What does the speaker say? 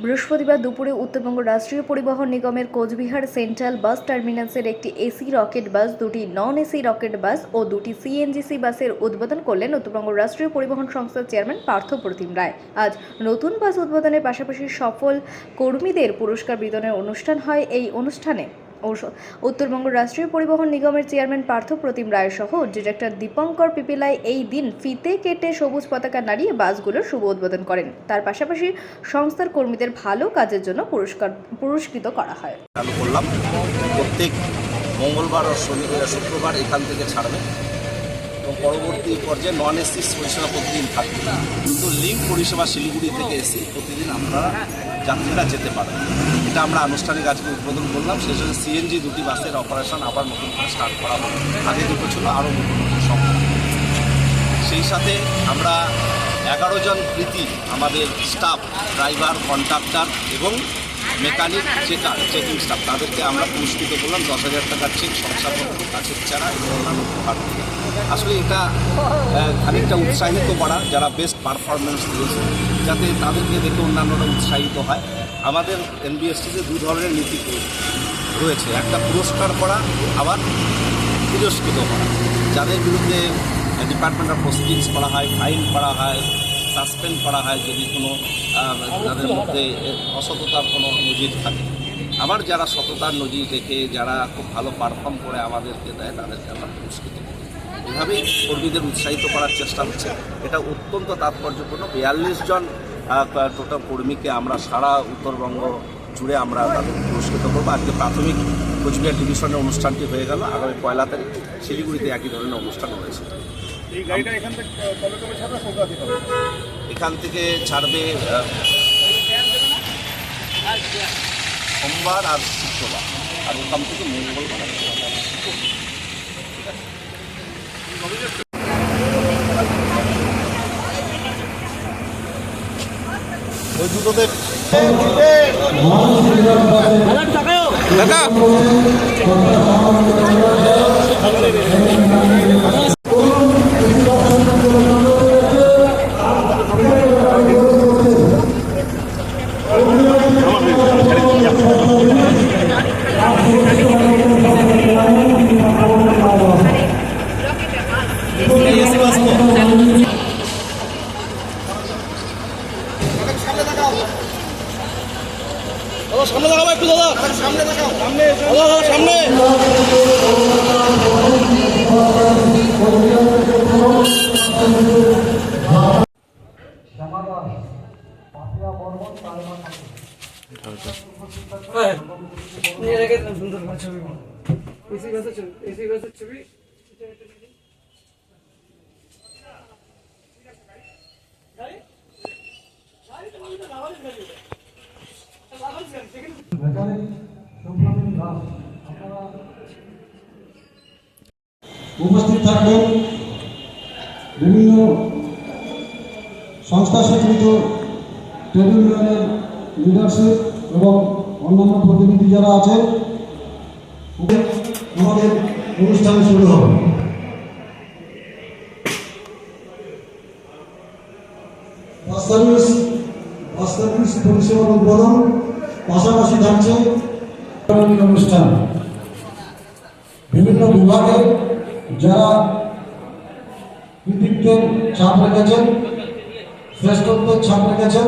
বৃহস্পতিবার দুপুরে উত্তরবঙ্গ রাষ্ট্রীয় পরিবহন নিগমের কোচবিহার সেন্ট্রাল বাস টার্মিনাসের একটি এসি রকেট বাস, দুটি নন এসি রকেট বাস ও দুটি সিএনজিসি বাসের উদ্বোধন করলেন উত্তরবঙ্গ রাষ্ট্রীয় পরিবহন সংস্থার চেয়ারম্যান পার্থ প্রতিম রায়। আজ নতুন বাস উদ্বোধনের পাশাপাশি সফল কর্মীদের পুরস্কার বিতরণের অনুষ্ঠান হয়। এই অনুষ্ঠানে উত্তরবঙ্গ রাষ্ট্রীয় পরিবহন নিগমের চেয়ারম্যান পার্থ প্রতিম রায় সহ ডিরেক্টর দীপঙ্কর পিপিলাই এই দিন ফিতে কেটে সবুজ পতাকা নাড়িয়ে বাসগুলোর শুভ উদ্বোধন করেন। তার পাশাপাশি সংস্থার কর্মীদের ভালো কাজের জন্য পুরস্কৃত করা হয়। চালু করলাম, প্রত্যেক মঙ্গলবার ও শুক্রবার এখান থেকে ছাড়বে এবং পরবর্তী পর্যায়ে নন এসি পরিষেবা প্রতিদিন থাকবে, কিন্তু লিঙ্ক পরিষেবা শিলিগুড়ি থেকে এসি প্রতিদিন আমরা যাত্রীরা যেতে পারে। এটা আমরা আনুষ্ঠানিক আজকে উদ্বোধন করলাম। সেই জন্য সিএনজি দুটি বাসের অপারেশন আবার নতুন করে স্টার্ট করা হবে। আগে দুটো ছিল, আরও নতুন নতুন সম্ভব। সেই সাথে আমরা 11 জন কৃতি আমাদের স্টাফ, ড্রাইভার, কন্ডাক্টর এবং মেকানিক, চেকিং স্টাফ, তাদেরকে আমরা পুরস্কৃত করলাম 10,000 টাকার চেক, শংসাপত্র, কাছের চারা এবং অন্যান্য উপহার। আসলে এটা খানিকটা উৎসাহিত করা যারা বেস্ট পারফরমেন্স দিয়েছে, যাতে তাদেরকে দেখে অন্যান্যরা উৎসাহিত হয়। আমাদের এনবিএসটিতে দু ধরনের নীতি রয়েছে, একটা পুরস্কার করা, আবার পুরস্কৃত করা। যাদের বিরুদ্ধে ডিপার্টমেন্ট অফ প্রসিডিংস করা হয়, ফাইন করা হয়, সাসপেন্ড করা হয় যদি কোনো তাদের মধ্যে অসততার কোনো নজির থাকে। আবার যারা সততার নজির রেখে যারা খুব ভালো পারফর্ম করে আমাদেরকে দেয়, তাদেরকে আমরা পুরস্কৃত করি। এভাবেই কর্মীদের উৎসাহিত করার চেষ্টা হচ্ছে। এটা অত্যন্ত তাৎপর্যপূর্ণ। 42 জন টোটাল কর্মীকে আমরা সারা উত্তরবঙ্গ জুড়ে আমরা তাদের পুরস্কৃত করবো। আজকে প্রাথমিক কোচবিহার ডিভিশনের অনুষ্ঠানটি হয়ে গেল। আগামী 1 তারিখ শিলিগুড়িতে একই ধরনের অনুষ্ঠান রয়েছে। এখান থেকে ছাড়বে সোমবার আর শুক্রবার, আর ওখান থেকে মঙ্গলবার। ওই দুটোতে সামনে দেখাবো একটু, দাদা সামনে দেখাও, সামনে সামনে। ছবি উপস্থিত থাকবেন বিভিন্ন সংস্থা স্বীকৃত ট্রেড ইউনিয়নের লিডারশিপ এবং অন্যান্য প্রতিনিধি যারা আছে। আমাদের অনুষ্ঠান শুরু হবে। বাস সার্ভিস পরিষেবার উদ্বোধন, পাশাপাশি থাকছে অনুষ্ঠান। বিভিন্ন বিভাগে যারা কৃতিত্বের ছাপ রেখেছেন, শ্রেষ্ঠত্বের ছাপ রেখেছেন,